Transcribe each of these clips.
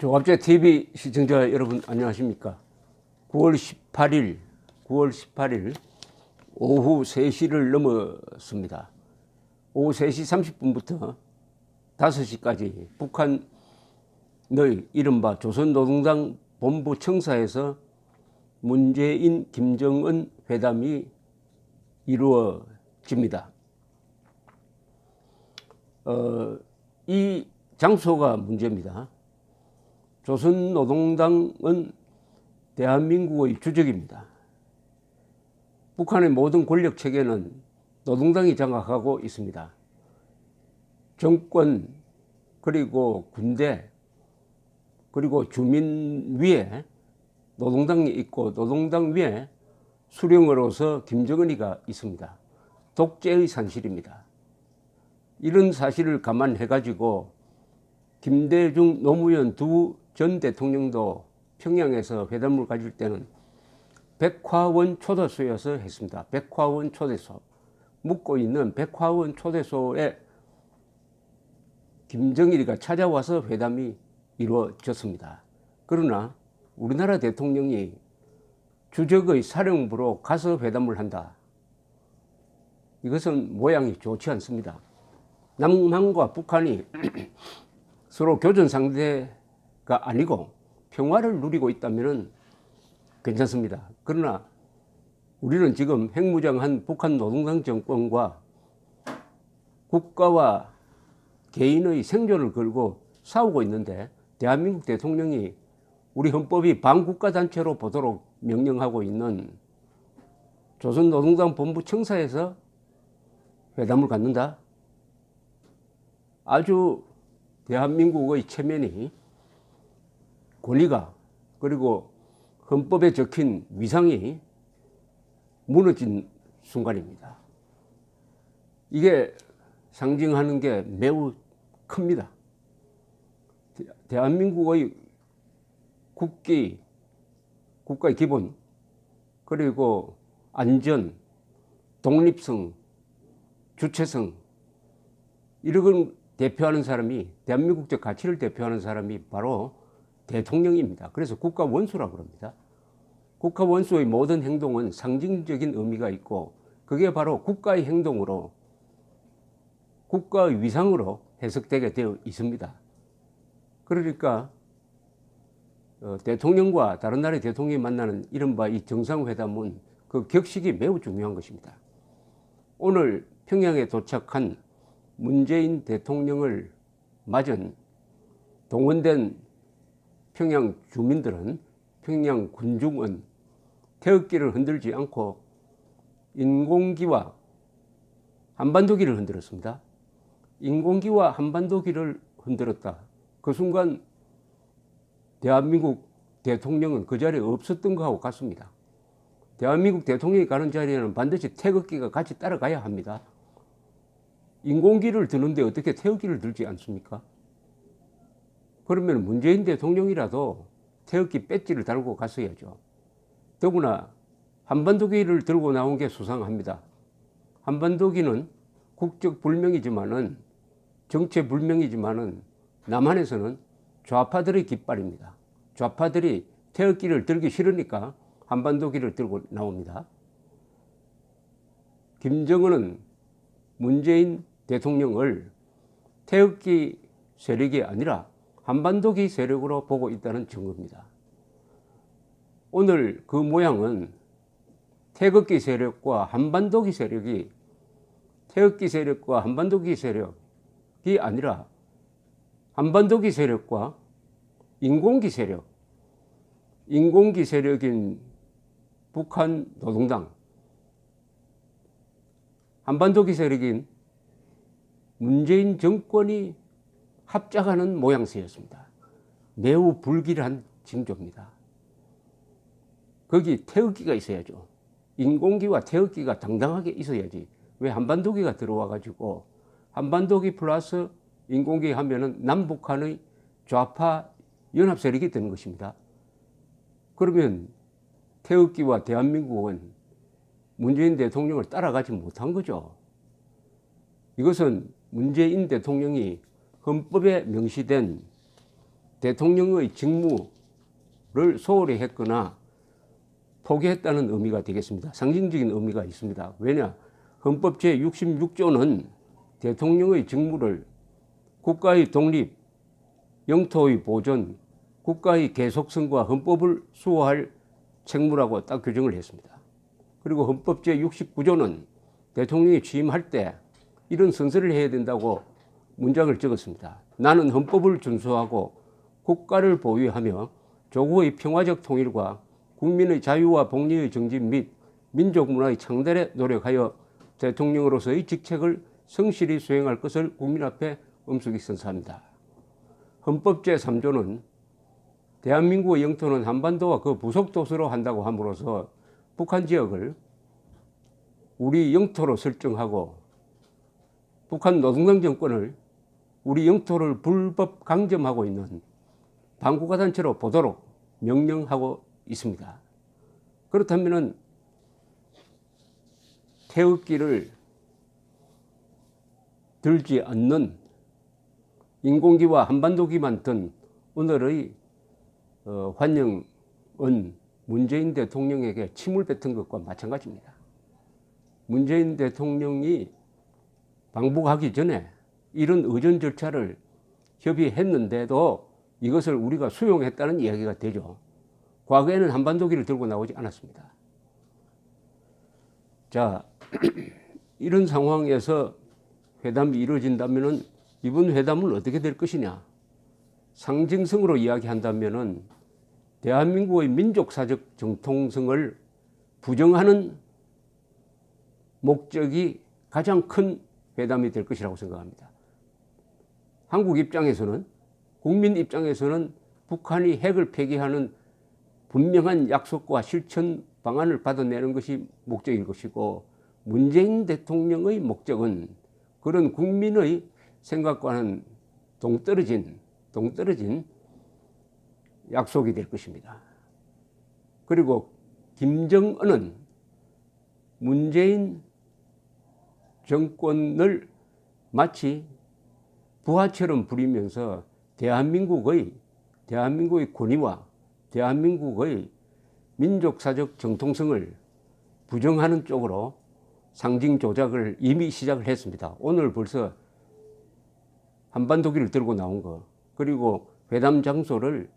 조갑제 TV 시청자 여러분 안녕하십니까? 9월 18일 오후 3시를 넘었습니다. 오후 3시 30분부터 5시까지 북한의 이른바 조선노동당 본부 청사에서 문재인, 김정은 회담이 이루어집니다. 이 장소가 문제입니다. 조선노동당은 대한민국의 주적입니다. 북한의 모든 권력 체계는 노동당이 장악하고 있습니다. 정권, 그리고 군대, 그리고 주민 위에 노동당이 있고 노동당 위에 수령으로서 김정은이가 있습니다. 독재의 산실입니다. 이런 사실을 감안해가지고 김대중, 노무현 두 전 대통령도 평양에서 회담을 가질 때는 백화원 초대소에서 했습니다. 백화원 초대소. 묵고 있는 백화원 초대소에 김정일이가 찾아와서 회담이 이루어졌습니다. 그러나 우리나라 대통령이 주적의 사령부로 가서 회담을 한다. 이것은 모양이 좋지 않습니다. 남한과 북한이 서로 교전 상대가 아니고 평화를 누리고 있다면 괜찮습니다. 그러나 우리는 지금 핵무장한 북한 노동당 정권과 국가와 개인의 생존을 걸고 싸우고 있는데 대한민국 대통령이 우리 헌법이 반국가단체로 보도록 명령하고 있는 조선노동당 본부 청사에서 회담을 갖는다? 아주 대한민국의 체면이, 권위가, 그리고 헌법에 적힌 위상이 무너진 순간입니다. 이게 상징하는 게 매우 큽니다. 대한민국의 국기, 국가의 기본, 그리고 안전, 독립성, 주체성, 이런 걸 대표하는 사람이, 대한민국적 가치를 대표하는 사람이 바로 대통령입니다. 그래서 국가 원수라고 합니다. 국가 원수의 모든 행동은 상징적인 의미가 있고 그게 바로 국가의 행동으로, 국가의 위상으로 해석되게 되어 있습니다. 그러니까 대통령과 다른 나라의 대통령이 만나는 이른바 이 정상회담은 그 격식이 매우 중요한 것입니다. 오늘 평양에 도착한 문재인 대통령을 맞은 동원된 평양 주민들은, 평양 군중은 태극기를 흔들지 않고 인공기와 한반도기를 흔들었습니다. 인공기와 한반도기를 흔들었다. 그 순간 대한민국 대통령은 그 자리에 없었던 것하고 같습니다. 대한민국 대통령이 가는 자리에는 반드시 태극기가 같이 따라가야 합니다. 인공기를 드는데 어떻게 태극기를 들지 않습니까? 그러면 문재인 대통령이라도 태극기 배지를 달고 갔어야죠. 더구나 한반도기를 들고 나온 게 수상합니다. 한반도기는 국적 불명이지만은, 정체 불명이지만은 남한에서는 좌파들의 깃발입니다. 좌파들이 태극기를 들기 싫으니까 한반도기를 들고 나옵니다. 김정은은 문재인 대통령을 태극기 세력이 아니라 한반도기 세력으로 보고 있다는 증거입니다. 오늘 그 모양은 태극기 세력과 한반도기 세력이, 태극기 세력과 한반도기 세력이 아니라 한반도기 세력과 인공기 세력, 인공기 세력인 북한 노동당, 한반도기 세력인 문재인 정권이 합작하는 모양새였습니다. 매우 불길한 징조입니다. 거기 태극기가 있어야죠. 인공기와 태극기가 당당하게 있어야지. 왜 한반도기가 들어와 가지고 한반도기 플러스 인공기 하면은 남북한의 좌파 연합 세력이 되는 것입니다. 그러면 태극기와 대한민국은 문재인 대통령을 따라가지 못한 거죠. 이것은 문재인 대통령이 헌법에 명시된 대통령의 직무를 소홀히 했거나 포기했다는 의미가 되겠습니다. 상징적인 의미가 있습니다. 왜냐? 헌법 제66조는 대통령의 직무를 국가의 독립, 영토의 보존, 국가의 계속성과 헌법을 수호할 책무라고 딱 규정을 했습니다. 그리고 헌법 제69조는 대통령이 취임할 때 이런 선서를 해야 된다고 문장을 적었습니다. 나는 헌법을 준수하고 국가를 보유하며 조국의 평화적 통일과 국민의 자유와 복리의 정진 및 민족 문화의 창달에 노력하여 대통령으로서의 직책을 성실히 수행할 것을 국민 앞에 엄숙히 선서합니다. 헌법 제3조는 대한민국의 영토는 한반도와 그 부속 도서로 한다고 함으로써 북한 지역을 우리 영토로 설정하고 북한 노동당 정권을 우리 영토를 불법 강점하고 있는 반국가 단체로 보도록 명령하고 있습니다. 그렇다면 태극기를 들지 않는 인공기와 한반도기만 든 오늘의 환영은 문재인 대통령에게 침을 뱉은 것과 마찬가지입니다. 문재인 대통령이 방북하기 전에 이런 의전 절차를 협의했는데도 이것을 우리가 수용했다는 이야기가 되죠. 과거에는 한반도기를 들고 나오지 않았습니다. 자, 이런 상황에서 회담이 이루어진다면 이번 회담은 어떻게 될 것이냐? 상징성으로 이야기한다면 대한민국의 민족사적 정통성을 부정하는 목적이 가장 큰 회담이 될 것이라고 생각합니다. 한국 입장에서는, 국민 입장에서는 북한이 핵을 폐기하는 분명한 약속과 실천 방안을 받아내는 것이 목적일 것이고, 문재인 대통령의 목적은 그런 국민의 생각과는 동떨어진 약속이 될 것입니다. 그리고 김정은은 문재인 정권을 마치 부하처럼 부리면서 대한민국의 권위와 대한민국의 민족사적 정통성을 부정하는 쪽으로 상징 조작을 이미 시작을 했습니다. 오늘 벌써 한반도기를 들고 나온 거, 그리고 회담 장소를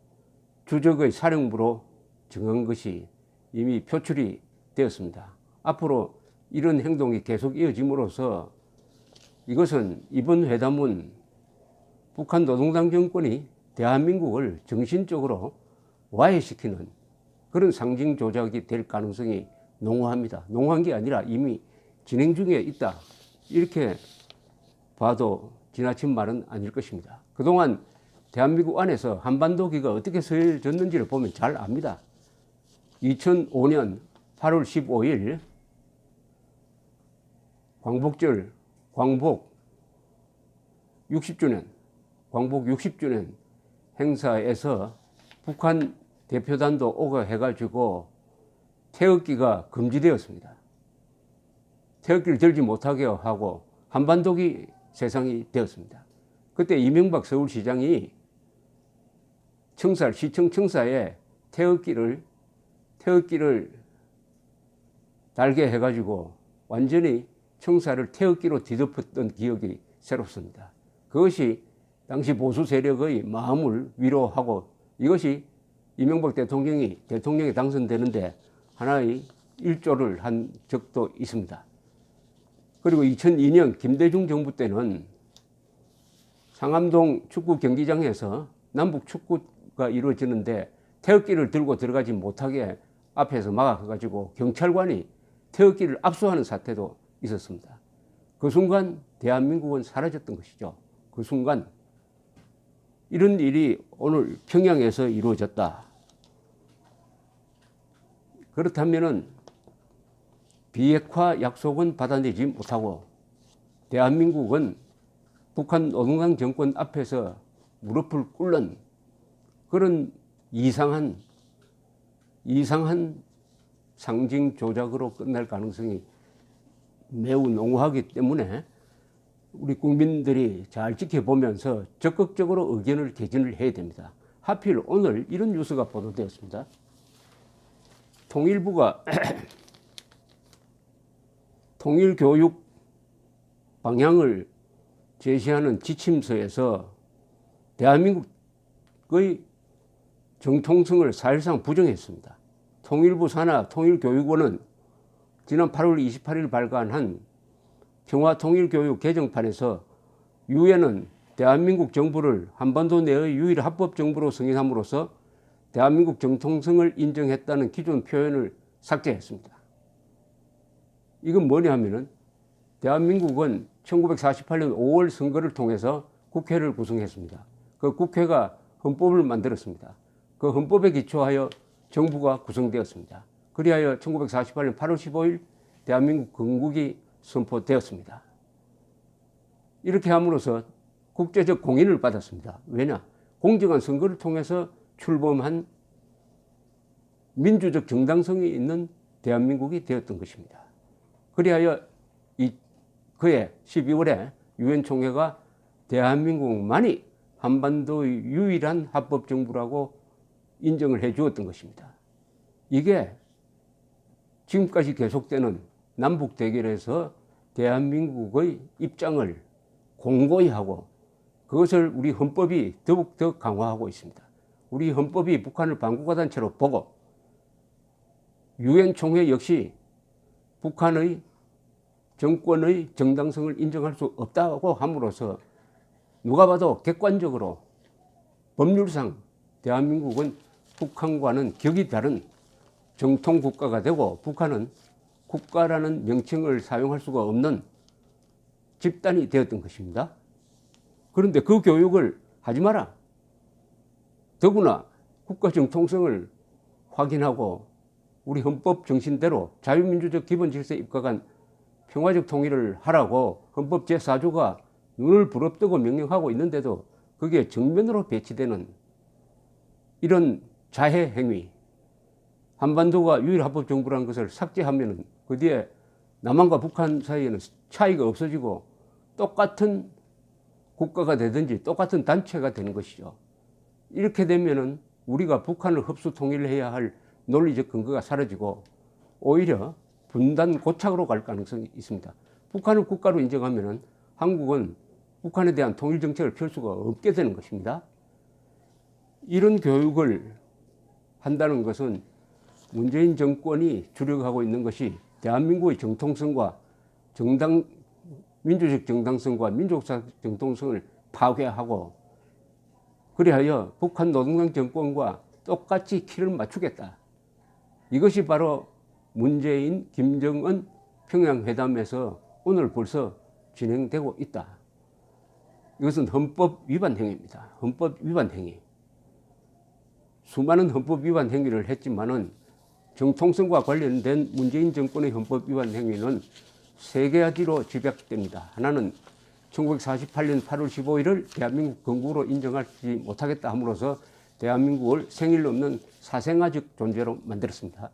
주적의 사령부로 정한 것이 이미 표출이 되었습니다. 앞으로 이런 행동이 계속 이어짐으로써 이것은 이번 회담은 북한 노동당 정권이 대한민국을 정신적으로 와해시키는 그런 상징 조작이 될 가능성이 농후합니다. 농후한 게 아니라 이미 진행 중에 있다. 이렇게 봐도 지나친 말은 아닐 것입니다. 그동안 대한민국 안에서 한반도기가 어떻게 서해졌는지를 보면 잘 압니다. 2005년 8월 15일 광복절, 광복 60주년 행사에서 북한 대표단도 오고 해가지고 태극기가 금지되었습니다. 태극기를 들지 못하게 하고 한반도기 세상이 되었습니다. 그때 이명박 서울시장이 시청 청사에 태극기를 달게 해가지고 완전히 청사를 태극기로 뒤덮었던 기억이 새롭습니다. 그것이 당시 보수 세력의 마음을 위로하고 이것이 이명박 대통령이 당선되는데 하나의 일조를 한 적도 있습니다. 그리고 2002년 김대중 정부 때는 상암동 축구 경기장에서 남북 축구가 이루어지는데 태극기를 들고 들어가지 못하게 앞에서 막아가지고 경찰관이 태극기를 압수하는 사태도 있었습니다. 그 순간 대한민국은 사라졌던 것이죠. 그 순간 이런 일이 오늘 평양에서 이루어졌다. 그렇다면은 비핵화 약속은 받아내지 못하고 대한민국은 북한 노동당 정권 앞에서 무릎을 꿇는 그런 이상한 상징 조작으로 끝날 가능성이 매우 농후하기 때문에 우리 국민들이 잘 지켜보면서 적극적으로 의견을 개진을 해야 됩니다. 하필 오늘 이런 뉴스가 보도되었습니다. 통일부가 통일교육 방향을 제시하는 지침서에서 대한민국의 정통성을 사실상 부정했습니다. 통일부 산하 통일교육원은 지난 8월 28일 발간한 평화통일교육 개정판에서 유엔은 대한민국 정부를 한반도 내의 유일 합법 정부로 승인함으로써 대한민국 정통성을 인정했다는 기존 표현을 삭제했습니다. 이건 뭐냐 하면은 대한민국은 1948년 5월 선거를 통해서 국회를 구성했습니다. 그 국회가 헌법을 만들었습니다. 그 헌법에 기초하여 정부가 구성되었습니다. 그리하여 1948년 8월 15일 대한민국 건국이 선포되었습니다. 이렇게 함으로써 국제적 공인을 받았습니다. 왜냐? 공정한 선거를 통해서 출범한 민주적 정당성이 있는 대한민국이 되었던 것입니다. 그리하여 그해 12월에 유엔 총회가 대한민국만이 한반도의 유일한 합법 정부라고 인정을 해 주었던 것입니다. 이게 지금까지 계속되는 남북 대결에서 대한민국의 입장을 공고히 하고 그것을 우리 헌법이 더욱더 강화하고 있습니다. 우리 헌법이 북한을 반국가 단체로 보고 유엔 총회 역시 북한의 정권의 정당성을 인정할 수 없다고 함으로써 누가 봐도 객관적으로 법률상 대한민국은 북한과는 격이 다른 정통 국가가 되고 북한은 국가라는 명칭을 사용할 수가 없는 집단이 되었던 것입니다. 그런데 그 교육을 하지 마라. 더구나 국가 정통성을 확인하고 우리 헌법 정신대로 자유민주적 기본 질서에 입각한 평화적 통일을 하라고 헌법 제4조가 눈을 부릅뜨고 명령하고 있는데도 그게 정면으로 배치되는 이런 자해 행위, 한반도가 유일 합법 정부라는 것을 삭제하면 그 뒤에 남한과 북한 사이에는 차이가 없어지고 똑같은 국가가 되든지 똑같은 단체가 되는 것이죠. 이렇게 되면은 우리가 북한을 흡수 통일해야 할 논리적 근거가 사라지고 오히려 분단 고착으로 갈 가능성이 있습니다. 북한을 국가로 인정하면은 한국은 북한에 대한 통일 정책을 펼 수가 없게 되는 것입니다. 이런 교육을 한다는 것은 문재인 정권이 주력하고 있는 것이 대한민국의 정통성과 민주적 정당성과 민족사적 정통성을 파괴하고 그리하여 북한 노동당 정권과 똑같이 키를 맞추겠다. 이것이 바로 문재인, 김정은 평양회담에서 오늘 벌써 진행되고 있다. 이것은 헌법 위반 행위입니다. 헌법 위반 행위. 수많은 헌법 위반 행위를 했지만은 정통성과 관련된 문재인 정권의 헌법 위반 행위는 세 가지로 집약됩니다. 하나는 1948년 8월 15일을 대한민국 건국으로 인정하지 못하겠다 함으로써 대한민국을 생일 없는 사생아적 존재로 만들었습니다.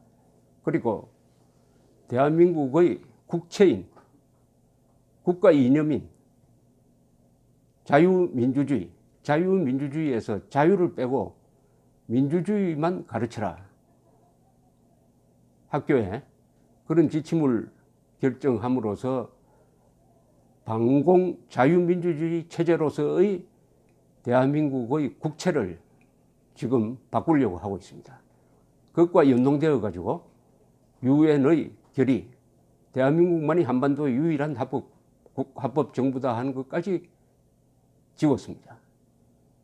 그리고 대한민국의 국체인, 국가 이념인 자유민주주의에서 자유를 빼고 민주주의만 가르쳐라. 학교에 그런 지침을 결정함으로써 반공 자유민주주의 체제로서의 대한민국의 국체를 지금 바꾸려고 하고 있습니다. 그것과 연동되어 가지고 유엔의 결의, 대한민국만이 한반도의 유일한 합법 정부다 하는 것까지 지웠습니다.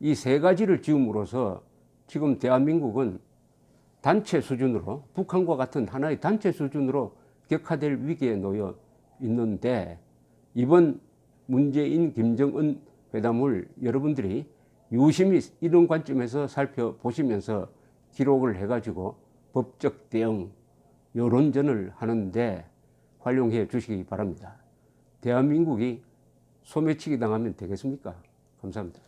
이 세 가지를 지음으로써 지금 대한민국은 단체 수준으로 북한과 같은 하나의 단체 수준으로 격화될 위기에 놓여 있는데 이번 문재인 김정은 회담을 여러분들이 유심히 이런 관점에서 살펴보시면서 기록을 해가지고 법적 대응, 여론전을 하는데 활용해 주시기 바랍니다. 대한민국이 소매치기 당하면 되겠습니까? 감사합니다.